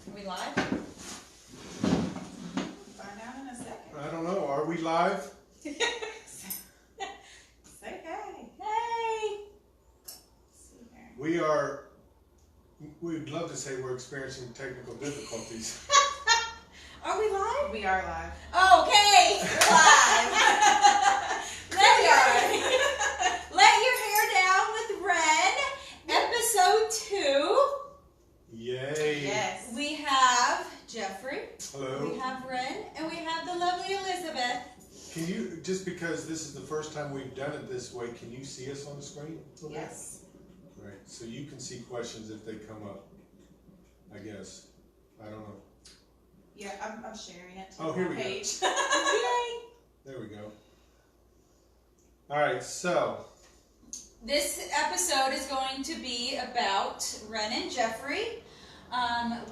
Are we live? Find out in a second. I don't know. Are we live? Say hey. Hey! See here. We are. We'd love to say we're experiencing technical difficulties. Are we live? We are live. Okay, we're live. Let your hair down with Wren, episode 2. Yay! Yes. We have Jeffrey, Hello. we have Wren, and we have the lovely Elizabeth. Can you, just because this is the first time we've done it this way, can you see us on the screen? Yes. Right. So you can see questions if they come up. I guess. I don't know. Yeah, I'm sharing it to Oh, here my we go. page. Yay! There we go. All right. So. This episode is going to be about Wryn&Jefry.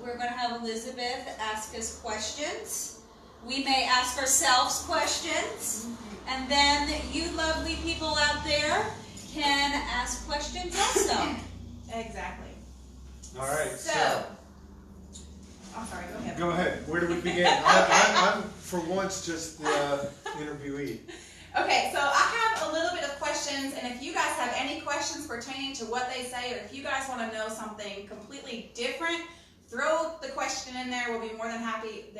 We're going to have Elizabeth ask us questions. We may ask ourselves questions. And then you lovely people out there can ask questions also. Exactly. All right. So, I'm sorry, go ahead. Go ahead. Where do we begin? I'm for once just the interviewee. Okay, so I have a little bit of questions, and if you guys have any questions pertaining to what they say, or if you guys want to know something completely different, throw the question in there. They'll be more than happy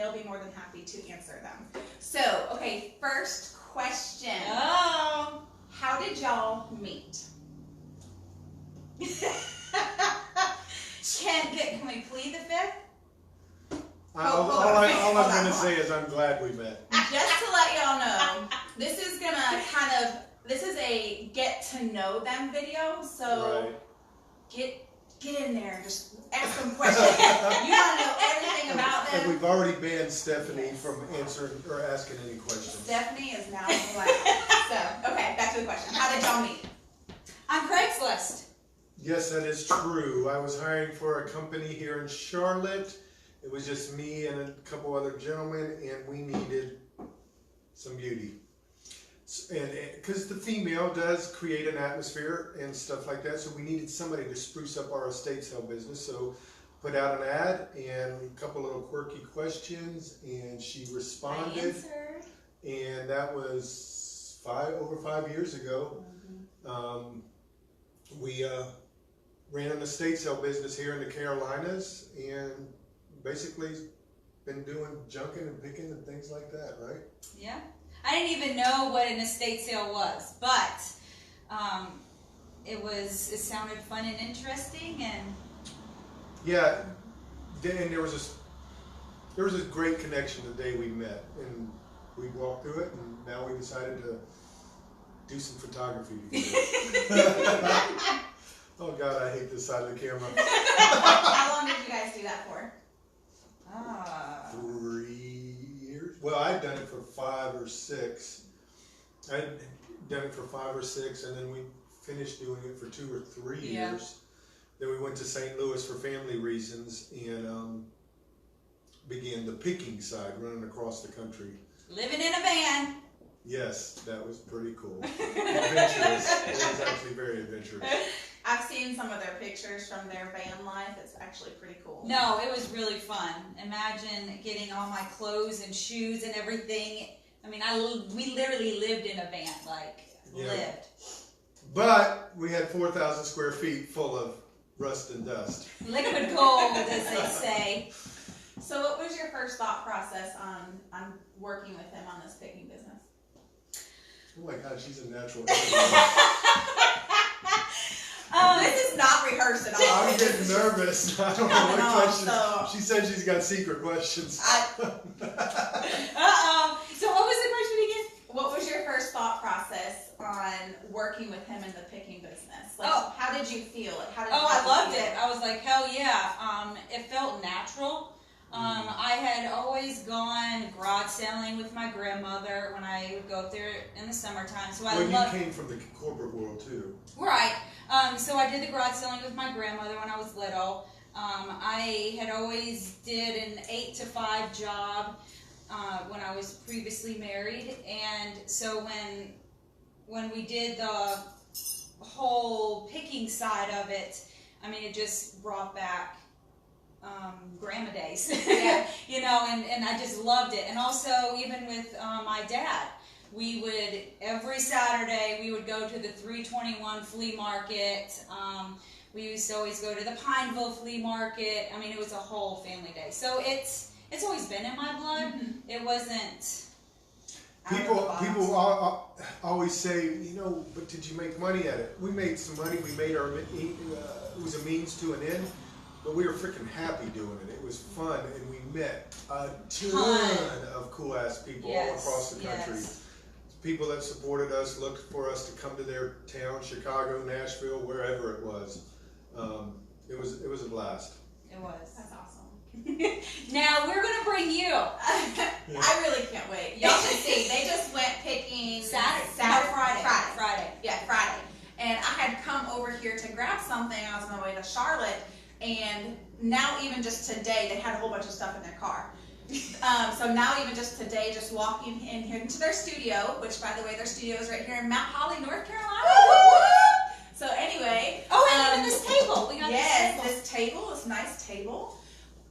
to answer them. So, okay, first question. Oh. How did y'all meet? Can we plead the fifth? All I'm going to say is I'm glad we met. Just to let y'all know, this is a get to know them video, so Right. get in there and just ask them questions. You want to know everything about And them. we've already banned Stephanie from answering or asking any questions. Stephanie is now black. So, okay, back to the question. How did y'all meet? On Craigslist. Yes, that is true. I was hiring for a company here in Charlotte. It was just me and a couple other gentlemen, and we needed some beauty. And because the female does create an atmosphere and stuff like that, so we needed somebody to spruce up our estate sale business. So put out an ad and a couple little quirky questions, and she responded. I answered. And that was over 5 years ago. We ran an estate sale business here in the Carolinas, and basically been doing junking and picking and things like that, right? Yeah. I didn't even know what an estate sale was, but it sounded fun and interesting, and Yeah, and there was a great connection the day we met, and we walked through it, and now we decided to do some photography together. Oh God, I hate this side of the camera. How long did you guys do that for? 3 years. Well, I'd done it for 5 or 6. I'd done it for 5 or 6, and then we finished doing it for 2 or 3 Yeah. years. Then we went to St. Louis for family reasons and began the picking side, running across the country. living in a van. Yes, that was pretty cool. Adventurous. It was actually very adventurous. I've seen some of their pictures from their van life. It's actually pretty cool. No, it was really fun. Imagine getting all my clothes and shoes and everything. I mean, we literally lived in a van, Yeah. lived. But we had 4,000 square feet full of rust and dust. Liquid gold, as they say. So what was your first thought process on working with him on this picking business? Oh my God, she's a natural. This is not rehearsed at all. I'm getting nervous. I don't know Not what at all, questions. so- She said she's got secret questions. Uh-oh. So what was the question again? What was your first thought process on working with him in the picking business? How did you feel? I loved it. I was like, hell yeah. It felt natural. I had always gone garage selling with my grandmother when I would go up there in the summertime. So Well, you came from the corporate world too. Right. So I did the garage selling with my grandmother when I was little. I had always did an 8 to 5 job when I was previously married, and so when we did the whole picking side of it, I mean, it just brought back grandma days. Yeah. You know, and I just loved it. And also, even with my dad, we would, every Saturday, we would go to the 321 flea market. We used to always go to the Pineville flea market. I mean, it was a whole family day. So it's always been in my blood. Mm-hmm. It wasn't... People always say, you know, but did you make money at it? We made some money. We made our, it was a means to an end, but we were freaking happy doing it. It was fun, and we met a ton of cool ass people all across the country. Yes. People that supported us, looked for us to come to their town, Chicago, Nashville, wherever it was. It was a blast. It was. That's awesome. Now we're gonna bring you. I really can't wait. Y'all should see. They just went picking Friday. Yeah, Friday. And I had come over here to grab something. I was on my way to Charlotte, and now even just today, they had a whole bunch of stuff in their car. So now even just today, just walking in here into their studio, which by the way, their studio is right here in Mount Holly, North Carolina. So anyway. Oh, and even this table. We got this table, this nice table.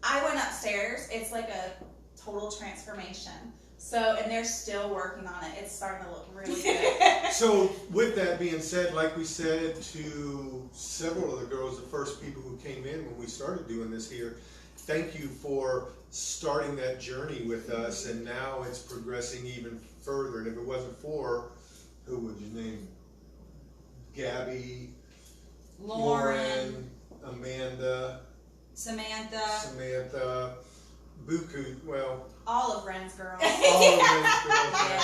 I went upstairs. It's like a total transformation. So, and they're still working on it. It's starting to look really good. So, with that being said, like we said to several of the girls, the first people who came in when we started doing this here, thank you for starting that journey with us, and now it's progressing even further. And if it wasn't for, who would you name? Gabby, Lauren, Amanda, Samantha, Buku, well, all of Wren's girls. all of those girls. Yes.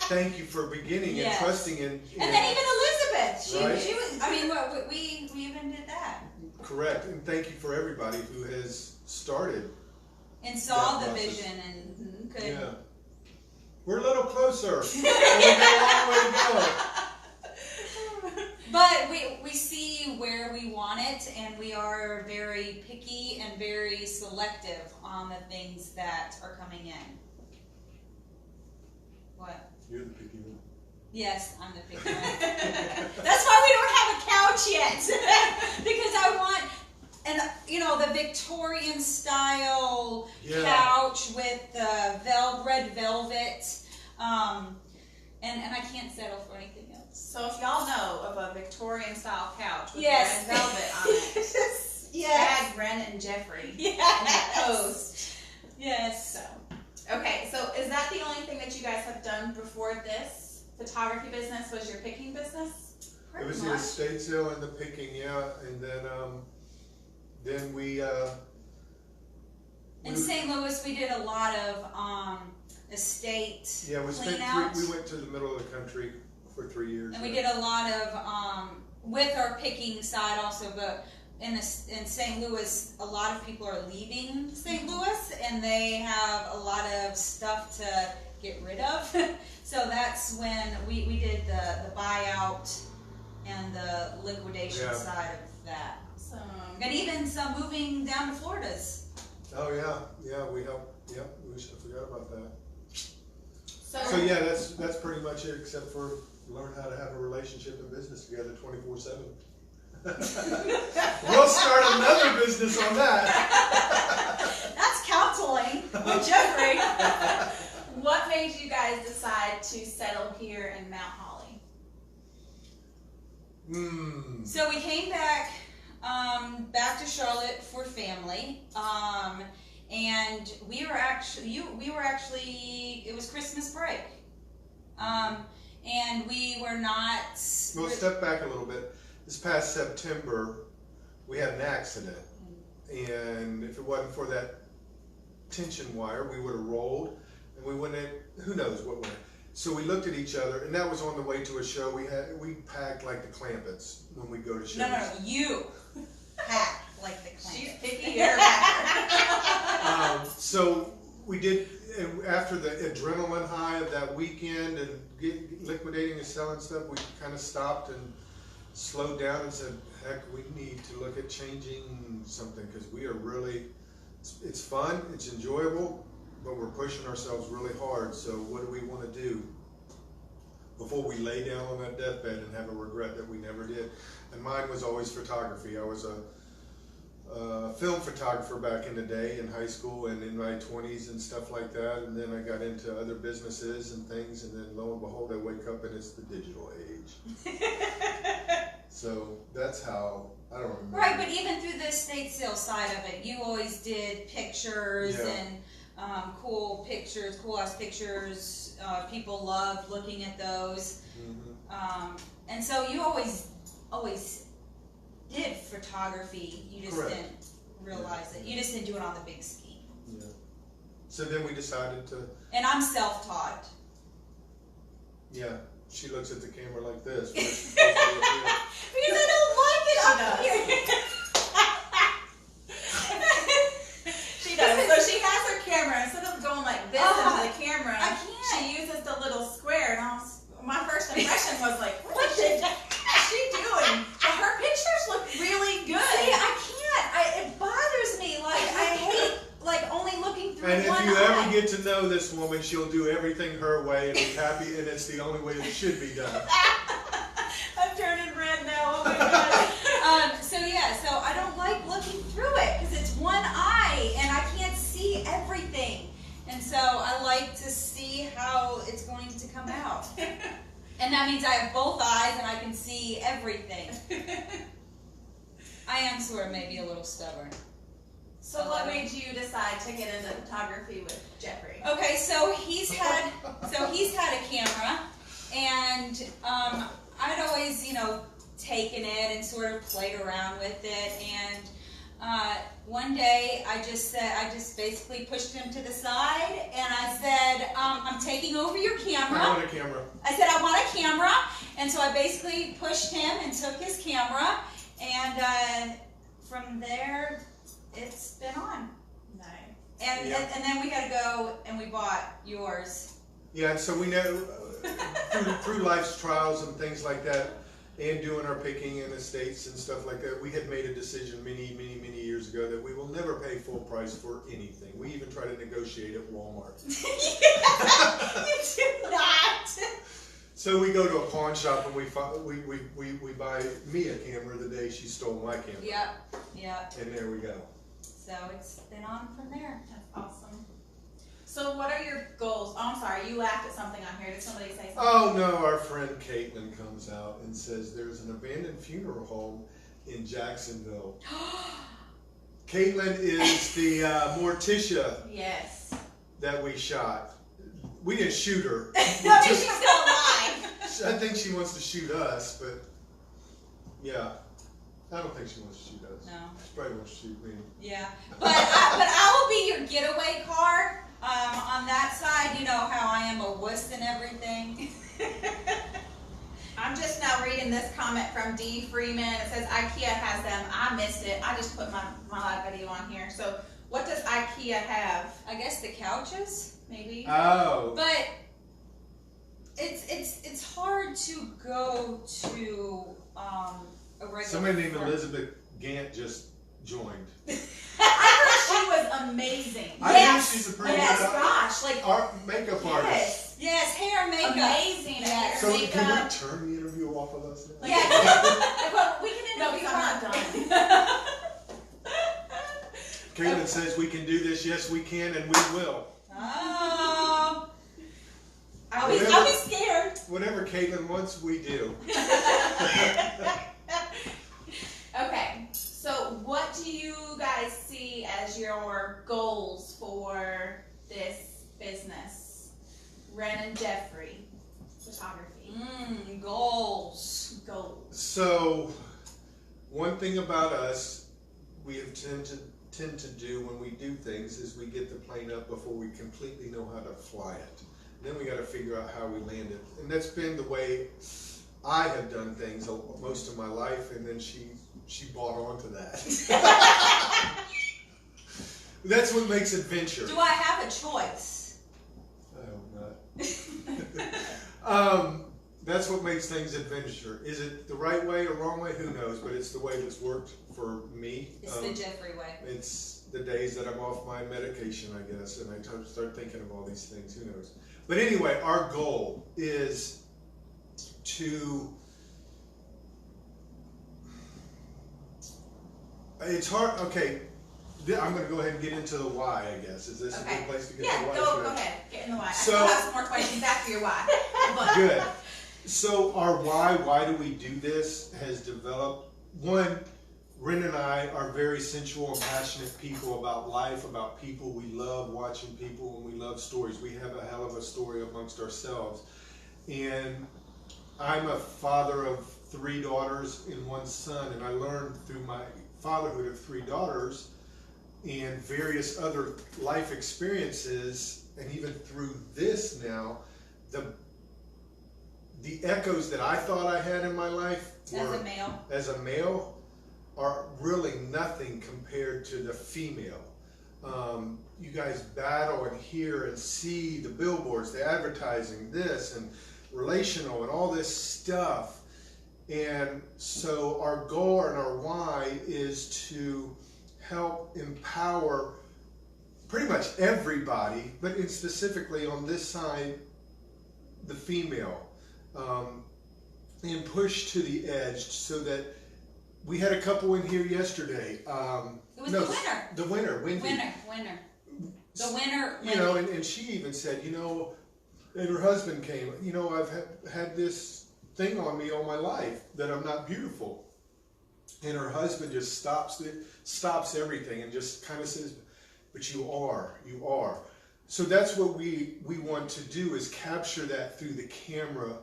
Thank you for beginning and trusting in. And then even Elizabeth. She Right? was. I mean, we even did that. Correct, and thank you for everybody who has started. And saw that the process. vision and could. Yeah, we're a little closer. We got a long way to go. But we see where we want it, and we are very picky and very selective on the things that are coming in. What? You're the picky one. Yes, I'm the picky one. That's why we don't have a couch yet, because I want, and the Victorian style couch with the red velvet, and I can't settle for anything else. So if y'all know of a Victorian style couch with Yes. red velvet on it, tag Wryn&Jefry in that post. Yes. So, okay, so is that the only thing that you guys have done before this photography business? Was your picking business? It was the estate sale and the picking, and then we. In St. Louis, we did a lot of estate Yeah, we clean spent out. we went to the middle of the country for 3 years. And we did a lot of, with our picking side also, but in St. Louis, a lot of people are leaving St. Louis, and they have a lot of stuff to get rid of. So that's when we did the buyout and the liquidation side of that. So, And even some moving down to Florida's. Oh yeah, we helped. Yep, I forgot about that. so So yeah, that's pretty much it, except for learn how to have a relationship and business together 24/7. We'll start another business on that. That's counseling with Jeffrey. what made you guys decide to settle here in Mount Holly? So we came back to Charlotte for family, and we were actually it was Christmas break, and we were not. We'll step back a little bit. This past September, we had an accident, and if it wasn't for that tension wire, we would have rolled, and we wouldn't have, who knows what went. So we looked at each other, and that was on the way to a show. We packed like the Clampets when we go to shows. No, you pack like the She's clan. picky, you're a backer. So we did, and after the adrenaline high of that weekend and liquidating and selling stuff, we kind of stopped and slowed down and said, heck, we need to look at changing something, because we are really, it's fun, it's enjoyable, but we're pushing ourselves really hard. So what do we want to do before we lay down on that deathbed and have a regret that we never did? And mine was always photography. I was a film photographer back in the day in high school and in my 20s and stuff like that. And then I got into other businesses and things. And then lo and behold, I wake up and it's the digital age. So that's how, I don't remember. Right, but even through the estate sale side of it, you always did pictures and cool pictures, cool ass pictures. People loved looking at those. Mm-hmm. And so you always did photography. You just Correct. didn't realize it. You just didn't do it on the big scheme. Yeah. So then we decided to, And I'm self-taught. yeah, she looks at the camera like this. Because I don't like it up here. She does. So she has her camera, instead of going like this into the camera, I can't. she uses the little square. And my first impression was like, what is she doing? But her pictures look really good. See, I can't. It bothers me. Like, I hate only looking through And if one you eye. ever get to know this woman, she'll do everything her way and be happy, and it's the only way it should be done. I'm turning red now. Oh my god. So I don't like looking through it because it's one eye and I can't see everything. And so I like to see how it's going to come out. And that means I have both eyes and I can see everything. I am sort of maybe a little stubborn. So what made you decide to get into photography with Jeffrey? Okay, so he's had a camera, and I'd always, taken it and sort of played around with it. And one day I just basically pushed him to the side, and I said, I'm taking over your camera. I want a camera. I said, I want a camera. And so I basically pushed him and took his camera. And from there, it's been on. Nice. And then we had to go and we bought yours. Yeah, so we know through life's trials and things like that, and doing our picking in estates and stuff like that, we had made a decision many years ago that we will never pay full price for anything. We even try to negotiate at Walmart. You do not. So we go to a pawn shop and we buy me a camera the day she stole my camera. Yep. And there we go. So it's been on from there. That's awesome. So what are your goals? Oh, I'm sorry, you laughed at something on here. Did somebody say something? Oh no, our friend Caitlin comes out and says there's an abandoned funeral home in Jacksonville. Caitlin is the Morticia Yes. that we shot. We didn't shoot her. I mean, she's still alive. I think she wants to shoot us, but yeah. I don't think she wants to shoot us. No. She probably wants to shoot me. Yeah. But I will be your getaway car. On that side, you know how I am a wuss and everything. I'm just now reading this comment from D. Freeman. It says IKEA has them. I missed it. I just put my live video on here. So what does IKEA have? I guess the couches, Maybe. Oh. but it's hard to go to a regular. Somebody named store. Elizabeth Gant just joined. I heard she was amazing. I Yes. think she's a pretty Yes, good gosh, like art makeup artist. yes, Yes, hair and makeup. amazing. Yes. So Makeup. can we turn the interview off of us now? Yeah. Well, we can No, interview. because I'm I'm not done. Caitlin says we can do this. Yes, we can, and we will. Oh. I'll be Whatever. scared. Whatever Caitlin wants, we do. Okay, so what do you guys see as your goals for this business? Wryn&Jefry photography. Goals. Goals. So, one thing about us, we have tend to do when we do things is we get the plane up before we completely know how to fly it. Then we got to figure out how we land it, and that's been the way I have done things most of my life. And then she bought onto that. That's what makes adventure. Do I have a choice? I hope not. That's what makes things adventure. Is it the right way or wrong way? Who knows? But it's the way that's worked for me. It's the Jeffrey way. It's the days that I'm off my medication, I guess, and I start thinking of all these things. Who knows? But anyway, our goal is to It's hard. Okay, I'm going to go ahead and get into the why. I guess is this a good place to get yeah, the why? go ahead, get in the why. I So- still have some more questions after your why. But Good. So our why do we do this, has developed. One, Wryn and I are very sensual and passionate people about life, about people. We love watching people and we love stories. We have a hell of a story amongst ourselves. And I'm a father of 3 daughters and 1 son, and I learned through my fatherhood of 3 daughters and various other life experiences, and even through this now, the echoes that I thought I had in my life as a male are really nothing compared to the female. You guys battle and hear and see the billboards, the advertising, this and relational and all this stuff. And so our goal and our why is to help empower pretty much everybody, but specifically on this side, the female, and push to the edge so that we had a couple in here yesterday. It was the winner. The winner, Wendy. Winner. The winner. You know, and she even said, you know, and her husband came, you know, I've had this thing on me all my life that I'm not beautiful. And her husband just stops everything and just kind of says, but you are. So that's what we want to do, is capture that through the camera.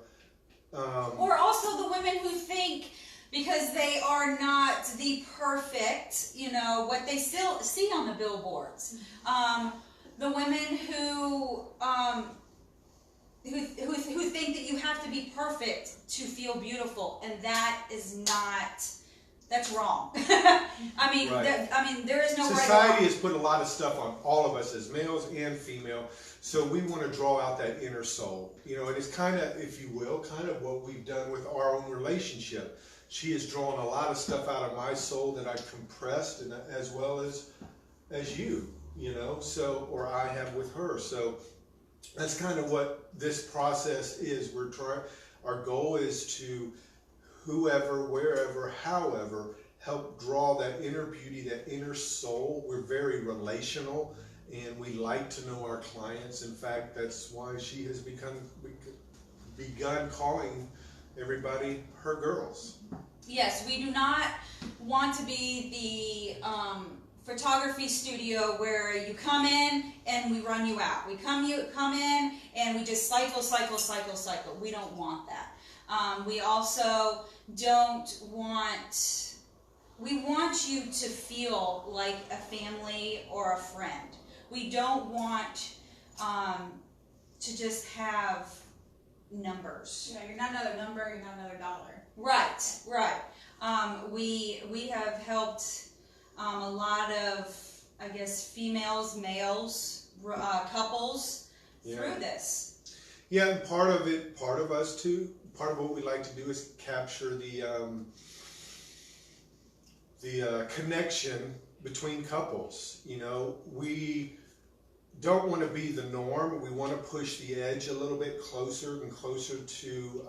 Or also the women who think, because they are not the perfect, you know, what they still see on the billboards. The women who think that you have to be perfect to feel beautiful, and that is not. That's wrong. I mean, Right. There is no Society right or has put a lot of stuff on all of us as males and female, so we want to draw out that inner soul. You know, and it's kind of, if you will, kind of what we've done with our own relationship. She has drawn a lot of stuff out of my soul that I've compressed, and as well as you know, so, or I have with her. So that's kind of what this process is. Our goal is to, whoever, wherever, however, help draw that inner beauty, that inner soul. We're very relational, and we like to know our clients. In fact, that's why she has begun calling everybody her girls. Yes, we do not want to be the photography studio where you come in and we run you out. We come in and we just cycle. We don't want that. We also don't want, we want you to feel like a family or a friend. We don't want to just have numbers. yeah, you're not another number, you're not another dollar. Right. We have helped a lot of, I guess, females, males, couples through this. Yeah, and part of us too, part of what we like to do is capture the connection between couples. You know, we don't want to be the norm. We want to push the edge a little bit closer and closer to,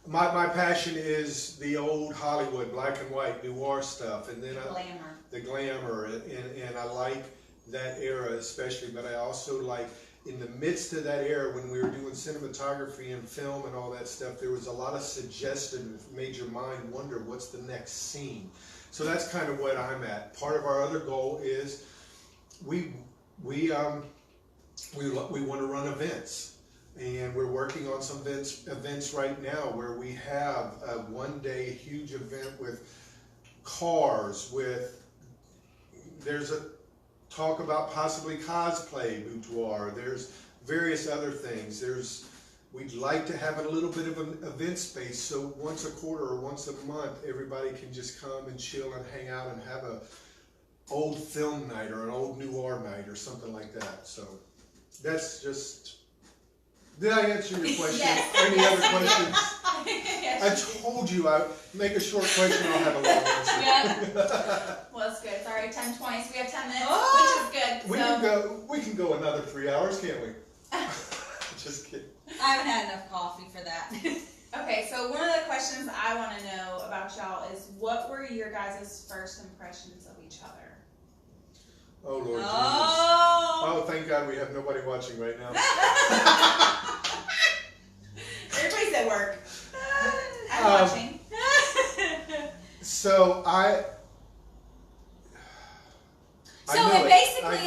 my passion is the old Hollywood, black and white, noir stuff, and then the glamour, and I like that era especially, but I also like, in the midst of that era, when we were doing cinematography and film and all that stuff, there was a lot of suggestion that made your mind wonder what's the next scene. So that's kind of what I'm at. Part of our other goal is we want to run events, and we're working on some events right now where we have a one-day huge event with cars, there's a talk about possibly cosplay boudoir. There's various other things. We'd like to have a little bit of an event space, so once a quarter or once a month, everybody can just come and chill and hang out and have a old film night or an old noir night or something like that. So that's just. Did I answer your question? Yes. Any other questions? Yes. I told you I'd make a short question, I'll have a long answer. Yeah. Well, it's good. It's already 10:20, so we have 10 minutes, Oh! which is good. We can go another 3 hours, can't we? Just kidding. I haven't had enough coffee for that. Okay, so one of the questions I want to know about y'all is, what were your guys' first impressions of each other? Oh, Lord Jesus. Oh. Oh, thank God we have nobody watching right now. Everybody's at work. I'm watching. So I So knew it it. basically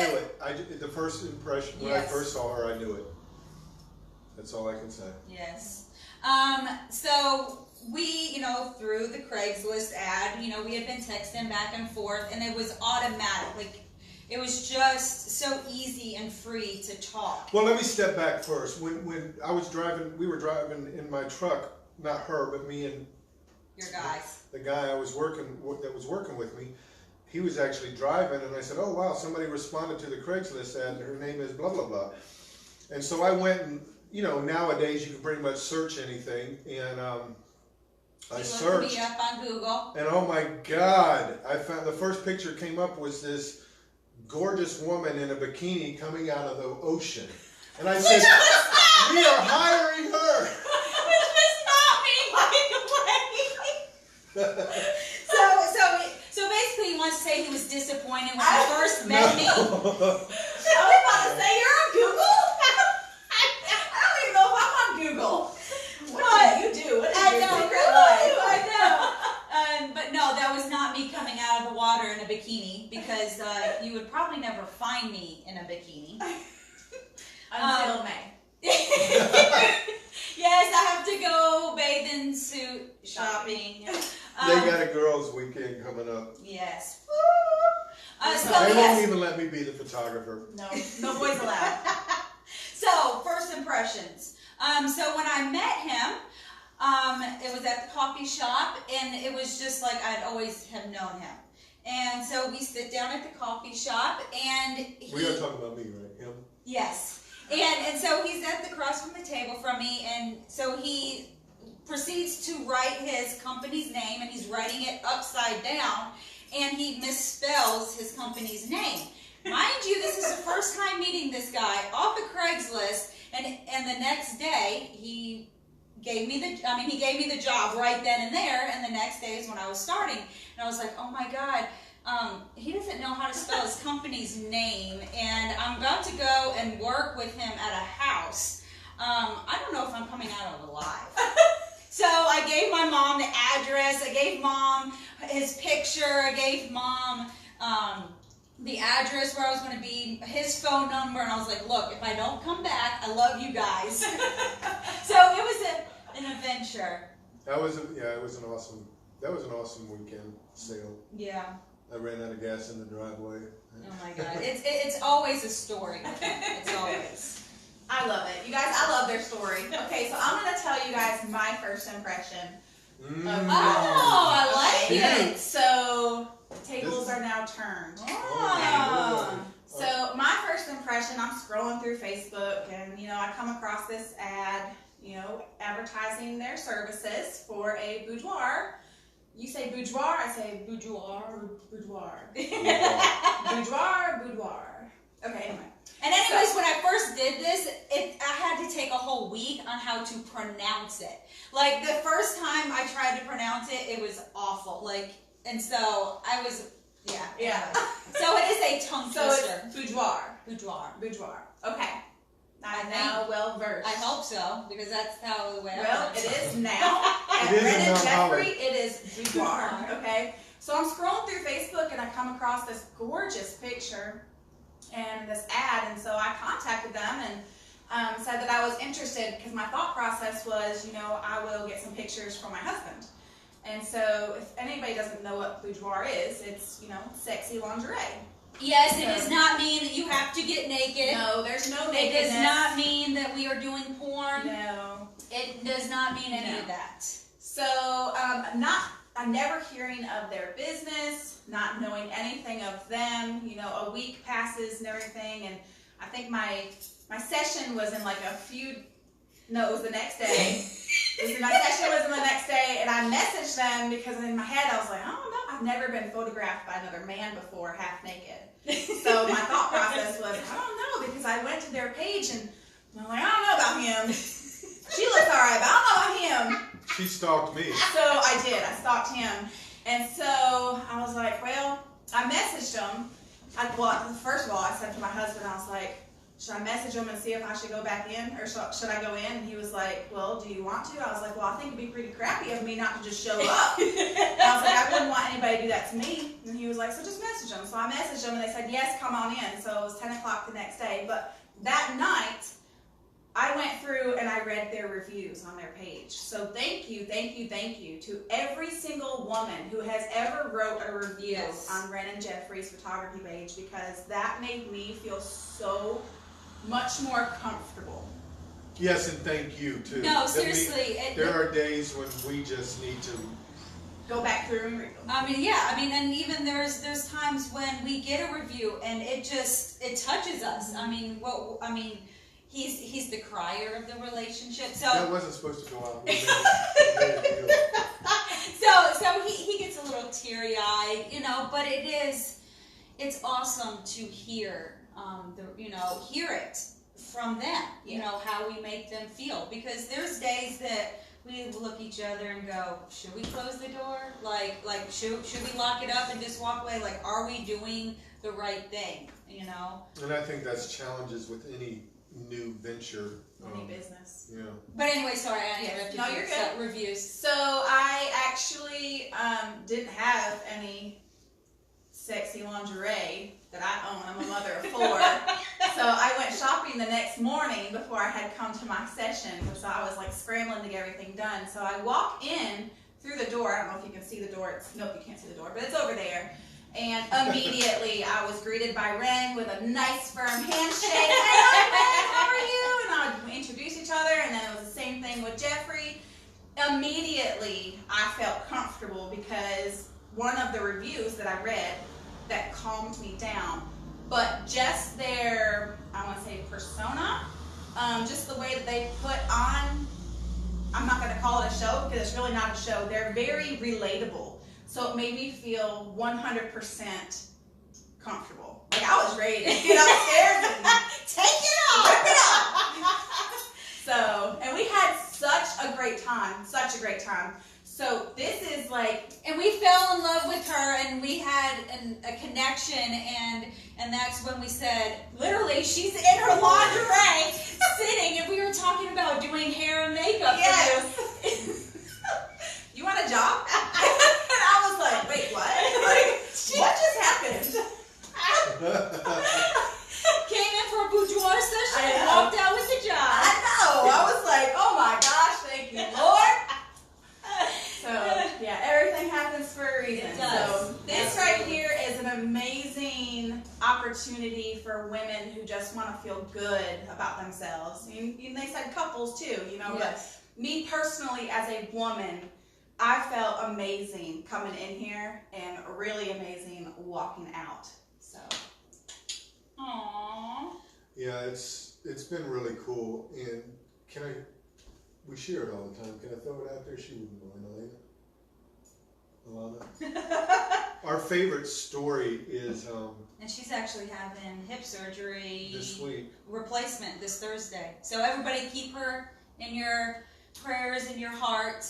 I knew it. The first impression, when I Yes. first saw her, I knew it. That's all I can say. Yes. So we, through the Craigslist ad, we had been texting back and forth, and it was automatic. Like, it was just so easy and free to talk. Well, let me step back first. When I was driving, we were driving in my truck, not her, but me and Your guys. the guy that was working with me. He was actually driving, and I said, "Oh wow, somebody responded to the Craigslist ad. Her name is blah blah blah." And so I went and nowadays you can pretty much search anything, and I searched. Looked me up on Google. And oh my God, I found the first picture came up was this gorgeous woman in a bikini coming out of the ocean. And I said, we are hiring her. Which was not me, by the way. So basically he wants to say he was disappointed when he first met me. I was about to say, you're on Google? I don't even know if I'm on Google. What do you do? What is your secret life? I know. But no, that was not me coming out of the water in a bikini, because you would probably never find me in a bikini. Until May. Yes, I have to go bathing suit shopping. They got a girls' weekend coming up. Yes. They won't even let me be the photographer. No boys allowed. So, first impressions. So when I met him, it was at the coffee shop, and it was just like I'd always have known him. And so we sit down at the coffee shop, and We are talking about me, right? Him? Yes. And so he's at the cross from the table from me, and so he proceeds to write his company's name, and he's writing it upside down, and he misspells his company's name. Mind you, this is the first time meeting this guy off of Craigslist, and the next day he gave me the job right then and there, and the next day is when I was starting, and I was like, oh my God, he doesn't know how to spell his company's name, and I'm about to go and work with him at a house. I don't know if I'm coming out of it alive. So I gave my mom the address, I gave mom his picture, I gave mom the address where I was going to be, his phone number, and I was like, look, if I don't come back, I love you guys. So it was an adventure. That was an awesome weekend sale. Yeah. I ran out of gas in the driveway. Oh my God. It's always a story. It's always. I love it. You guys, I love their story. Okay, so I'm going to tell you guys my first impression. Mm. Oh, I like it. So, tables are now turned. Oh. So, my first impression, I'm scrolling through Facebook, and, I come across this ad, advertising their services for a boudoir. You say boudoir, I say boudoir. Boudoir. Okay, anyway. And anyways, when I first did this, I had to take a whole week on how to pronounce it. Like, the first time I tried to pronounce it, it was awful. And so I was, yeah. Yeah. So it is a tongue twister. So it's boudoir. Boudoir. Okay. I'm now well versed. I hope so, because that's how the way Well, I it is now. At It is Wryn in Mount and Holly. Jefry, it is boudoir. Okay. So I'm scrolling through Facebook, and I come across this gorgeous picture and this ad, and so I contacted them and said that I was interested, because my thought process was, I will get some pictures for my husband. And so if anybody doesn't know what boudoir is, it's, sexy lingerie. Yes, it does not mean that you have to get naked. No, there's no It nakedness. does not mean that we are doing porn. No. It does not mean any of that. So, I'm never hearing of their business, not knowing anything of them. A week passes and everything, and I think my session was in it was the next day. My session was in the next day, and I messaged them because in my head I was like, I don't know, I've never been photographed by another man before, half naked. So my thought process was, I don't know, because I went to their page and I'm like, I don't know about him. She looks alright, but I don't know about him. She stalked me. So I did. I stalked him. And so I was like, well, I messaged him. First of all, I said to my husband, I was like, should I message him and see if I should go back in, or should I go in? And he was like, well, do you want to? I was like, well, I think it'd be pretty crappy of me not to just show up. And I was like, I wouldn't want anybody to do that to me. And he was like, so just message them. So I messaged them, and they said, yes, come on in. So it was 10 o'clock the next day. But that night, I went through and I read their reviews on their page. So thank you to every single woman who has ever wrote a review on Wryn&Jefry's photography page, because that made me feel so much more comfortable. Yes, and thank you too. No, seriously. There are days when we just need to go back through and read them. And even there's times when we get a review and it touches us. He's the crier of the relationship. So that wasn't supposed to go out. So he gets a little teary-eyed, but it's awesome to hear hear it from them, how we make them feel, because there's days that we look each other and go, should we close the door? Like should we lock it up and just walk away? Like, are we doing the right thing? And I think that's challenges with any new venture. Any business. Yeah. But anyway, sorry, I interrupted. No, you're good. Reviews. So I actually didn't have any sexy lingerie that I own. I'm a mother of 4. So I went shopping the next morning before I had come to my session. So I was like scrambling to get everything done. So I walk in through the door. I don't know if you can see the door. Nope, you can't see the door, but it's over there. And immediately I was greeted by Wren with a nice firm handshake. Hey, Wren, how are you? And we introduced each other, and then it was the same thing with Jeffrey. Immediately I felt comfortable, because one of the reviews that I read that calmed me down, but just their, I want to say, persona, just the way that they put on, I'm not going to call it a show because it's really not a show, they're very relatable. So it made me feel 100% comfortable. Like I was ready to get upstairs and take it off, rip it off. So, and we had such a great time. So this is like, and we fell in love with her, and we had a connection, and that's when we said, literally, she's in her lingerie, sitting, and we were talking about doing hair and makeup. Yes. You want a job? And I was like, wait, what? What just happened? Came in for a boudoir session and walked out with the job. I know. I was like, oh my gosh, thank you, Lord. So, yeah, everything happens for a reason. It does. So, this right here is an amazing opportunity for women who just want to feel good about themselves. And they said couples too, but me personally as a woman, I felt amazing coming in here and really amazing walking out. So, aww. Yeah, it's been really cool. And we share it all the time. Can I throw it out there? She wouldn't mind, Alana. Our favorite story is And she's actually having hip surgery this week. Replacement this Thursday. So everybody keep her in your prayers, in your heart.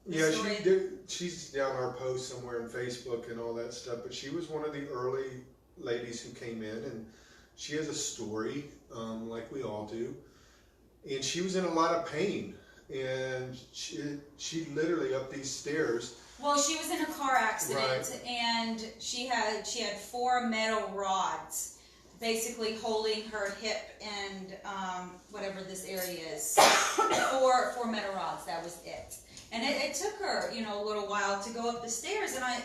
Yeah, story. she's down our post somewhere on Facebook and all that stuff, but she was one of the early ladies who came in, and she has a story, like we all do, and she was in a lot of pain, and she literally up these stairs. Well, she was in a car accident, right. And she had 4 metal rods basically holding her hip and whatever this area is. 4 metal rods, that was it. And it took her, a little while to go up the stairs, and I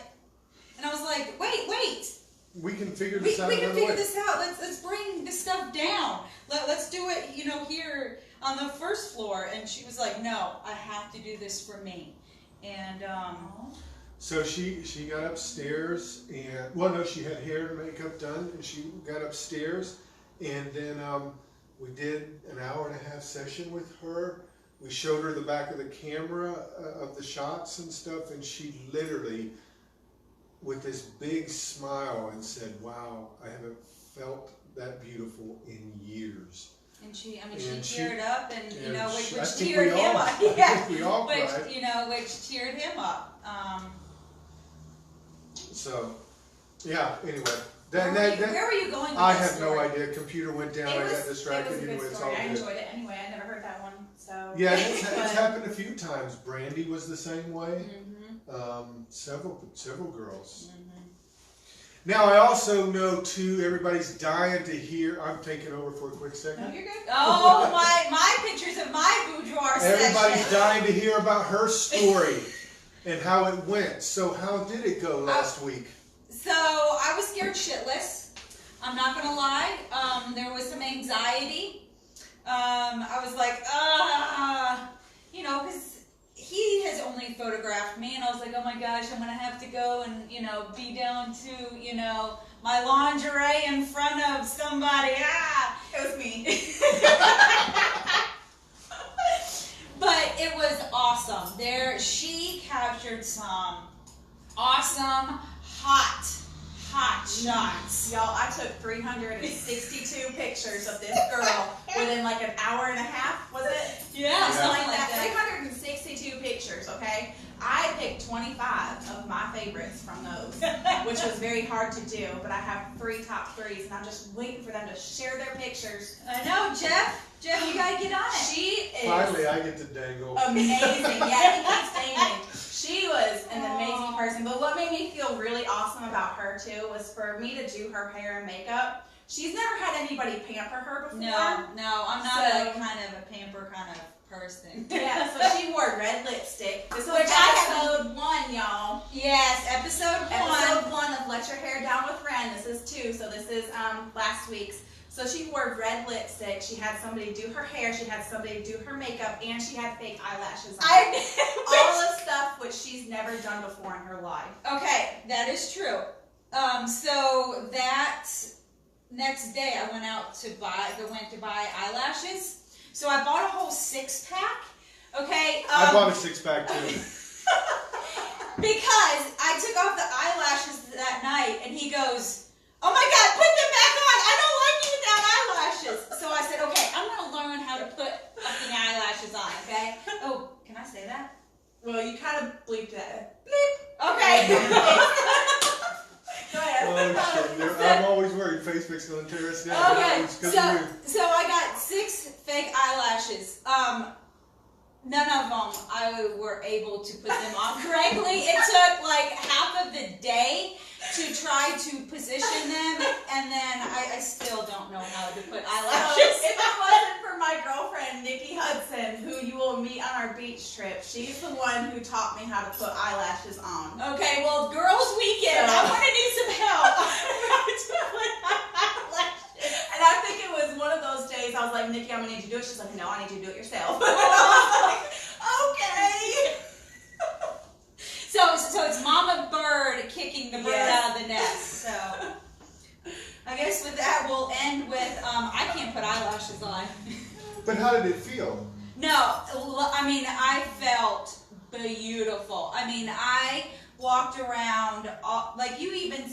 was like, wait. We can figure this out. We can figure this out. Let's bring this stuff down. Let's do it, here on the first floor. And she was like, no, I have to do this for me. And so she got upstairs, and she had hair and makeup done, and she got upstairs, and then we did an 1.5-hour session with her. We showed her the back of the camera of the shots and stuff, and she literally, with this big smile, and said, wow, I haven't felt that beautiful in years. And she And she- teared up, and you and know, she- I which think teared we him all- up. I Yeah, think we all which cried. you know, which teared him up. So, yeah. Anyway, Where were you going with I this have no story? idea. Computer went down. It I was got distracted. a Anyway, good it's all story. I good. enjoyed it anyway. I never heard that one, so. Yeah, it's But- happened a few times. Brandy was the same way. Mm-hmm. Several girls. Mm-hmm. Now I also know too. Everybody's dying to hear. I'm taking over for a quick No, second. you're good. Oh, my pictures of my boudoir Everybody's session. dying to hear about her story and how it went. So how did it go last week? So I was scared shitless. I'm not gonna lie. There was some anxiety. I was like, you know, because he has only photographed me, and I was like, oh my gosh, I'm gonna have to go and, you know, be down to, you know, my lingerie in front of somebody. It was me. But it was awesome. She captured some awesome, hot shots. Y'all, I took 362 pictures of this girl within like an hour and a half, was it? Yeah, Something like that. 362 pictures, okay? I picked 25 of my favorites from those, which was very hard to do, but I have 3 top 3s, and I'm just waiting for them to share their pictures. I know, Jeff, you gotta get on it. She is Finally, I get to dangle. amazing. Yeah, he keeps dangling. She was an amazing person, but what made me feel really awesome about her too was for me to do her hair and makeup. She's never had anybody pamper her before. No, I'm not So- a kind of a pamper kind of person. Yeah, so she wore red lipstick. This was Which I have- episode 1, y'all. Yes, episode 1. Episode 1 of Let Your Hair Down with Wren. This is 2, so this is last week's. So she wore red lipstick. She had somebody do her hair. She had somebody do her makeup, and she had fake eyelashes on. All the stuff which she's never done before in her life. Okay, that is true. So that next day I went to buy eyelashes. So I bought a whole 6-pack. Okay. I bought a 6-pack too. Because I took off the eyelashes that night, and he goes, "Oh my God, put them back on! I don't like you without eyelashes." So I said, "Okay, I'm gonna learn how to put fucking eyelashes on." Okay. Oh, can I say that? Well, you kind of bleeped that. Okay. Go ahead. Oh shit! I'm always worried Facebook's gonna tear us down. Okay, It's 'cause of you. so I got 6 fake eyelashes. None of them I were able to put them on correctly. It took like half of the day to try to position them, and then I still don't know how to put So, eyelashes. if it wasn't for my girlfriend, Nikki Hudson, who you will meet on our beach trip, she's the one who taught me how to put eyelashes on. Okay, well, girls' weekend, So- I'm gonna need some help to put eyelashes. And I think it was one of those days I was like, Nikki, I'm gonna need you to do it. She's like, no, I need you to do it yourself. I was like, okay. So it's Mama Bird kicking the bird Yes. out of the nest. So I guess with that we'll end with I can't put eyelashes on. But how did it feel? No, I mean I felt beautiful. I mean I walked around like you even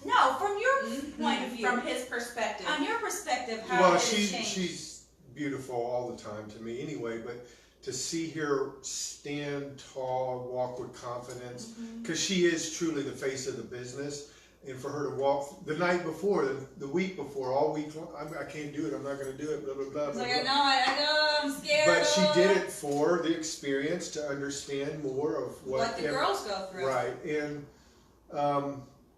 no from your point of view. From his perspective. On your perspective, how Well, did it change? she's beautiful all the time to me anyway, but to see her stand tall, walk with confidence, because she is truly the face of the business, and for her to walk the night before, the week before, all week long, I can't do it, I'm not going to do it, blah, blah, blah, It's blah, like, blah. I know, I'm scared. But she did it for the experience to understand more of What the girls go through. Right, and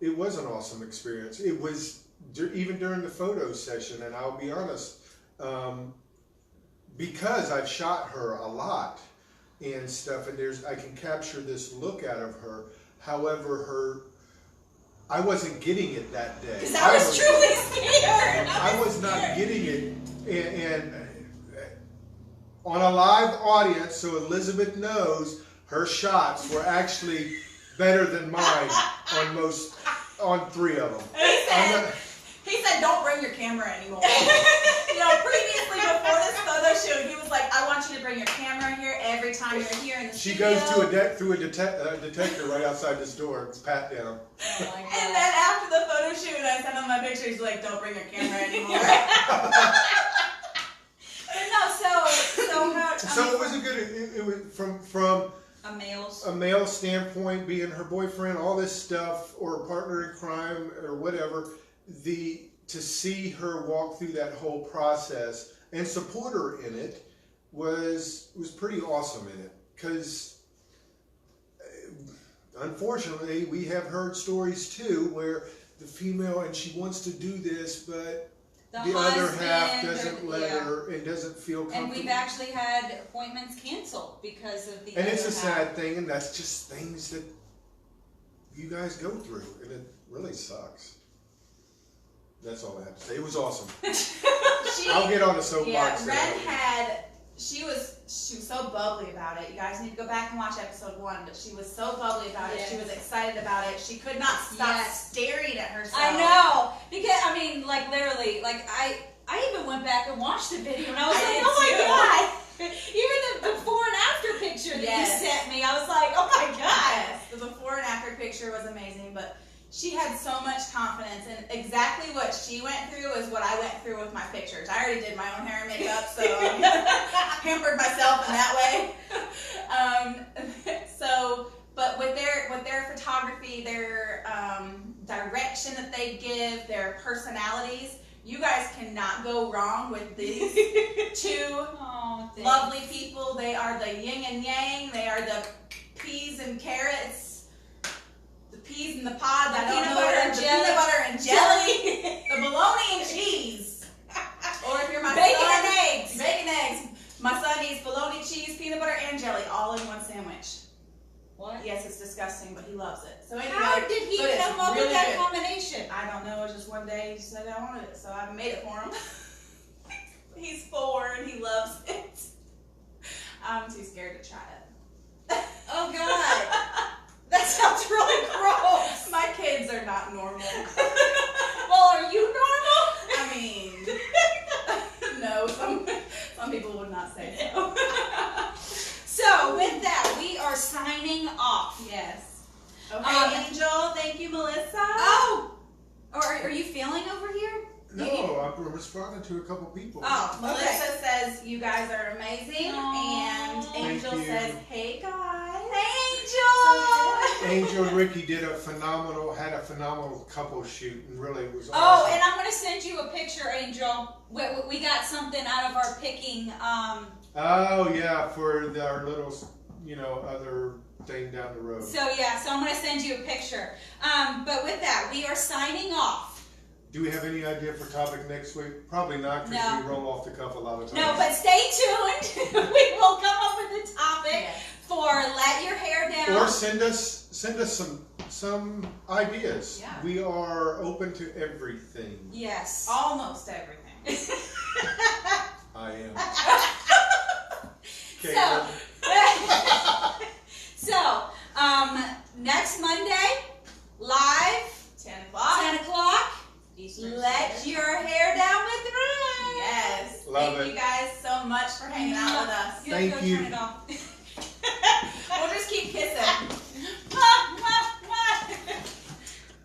it was an awesome experience. It was even during the photo session, and I'll be honest, because I've shot her a lot and stuff, and I can capture this look out of her. However, I wasn't getting it that day. Because I was truly scared. I was not getting it, and on a live audience, so Elizabeth knows her shots were actually better than mine on 3 of them. He said, don't bring your camera anymore. Previously before this photo shoot, he was like, I want you to bring your camera here every time you're here in the She studio. goes through a detector right outside this door. It's pat down. Oh my God. And then after the photo shoot, I sent him my picture. He's like, don't bring your camera anymore. good. It was from A a male standpoint, being her boyfriend, all this stuff, or partner in crime, or whatever. To see her walk through that whole process and support her in it was pretty awesome in it. Because unfortunately, we have heard stories too where the female, and she wants to do this, but the other half doesn't let her and doesn't feel comfortable. And we've actually had appointments canceled because of the. And it's a other half. sad thing, and that's just things that you guys go through, and it really sucks. That's all I have to say. It was awesome. I'll get on the soapbox. She was so bubbly about it. You guys need to go back and watch episode 1, but she was so bubbly about it. She was excited about it. She could not stop staring at herself. I know. Because, I mean, like, literally, like, I even went back and watched the video, and I was like, oh my God. Even the before and after picture that you sent me, I was like, oh my God. Yes, the before and after picture was amazing, but she had so much confidence, and exactly what she went through is what I went through with my pictures. I already did my own hair and makeup, so I pampered myself in that way. But with their photography, their direction that they give, their personalities, you guys cannot go wrong with these two lovely people. They are the yin and yang. They are the peas and carrots. Peas in the pod, the peanut butter and jelly, the bologna and cheese. Or if you're my bacon son, and eggs. Bacon and eggs. My son eats bologna, cheese, peanut butter, and jelly all in one sandwich. What? Yes, it's disgusting, but he loves it. So anyway, How did he come up with that combination? I don't know. It was just one day he said I wanted it, so I made it for him. He's 4 and he loves it. I'm too scared to try it. Oh God. That sounds really gross. My kids are not normal. Well, are you normal? I mean, no, some people would not say so. So, with that, we are signing off. Yes. Okay, Angel. Thank you, Melissa. Oh! Are you feeling over here? No, I'm responding to a couple people. Oh, Melissa says you guys are amazing, and Angel says, "Hey guys, Angel." Angel and Ricky had a phenomenal couple shoot, and really was awesome. Oh, and I'm gonna send you a picture, Angel. We got something out of our picking. Oh yeah, for our little, other thing down the road. So I'm gonna send you a picture. But with that, we are signing off. Do we have any idea for topic next week? Probably not, because we roll off the cuff a lot of times. No, but stay tuned. We will come up with a topic for Let Your Hair Down. Or send us some ideas. Yeah. We are open to everything. Yes. Almost everything. I am. Next Monday, live, 10 o'clock. 10 o'clock. Eastern Let Standard. your hair down with Wryn. Yes. Love Thank it. you guys so much for hanging out with us. You have to Thank go you. turn it off.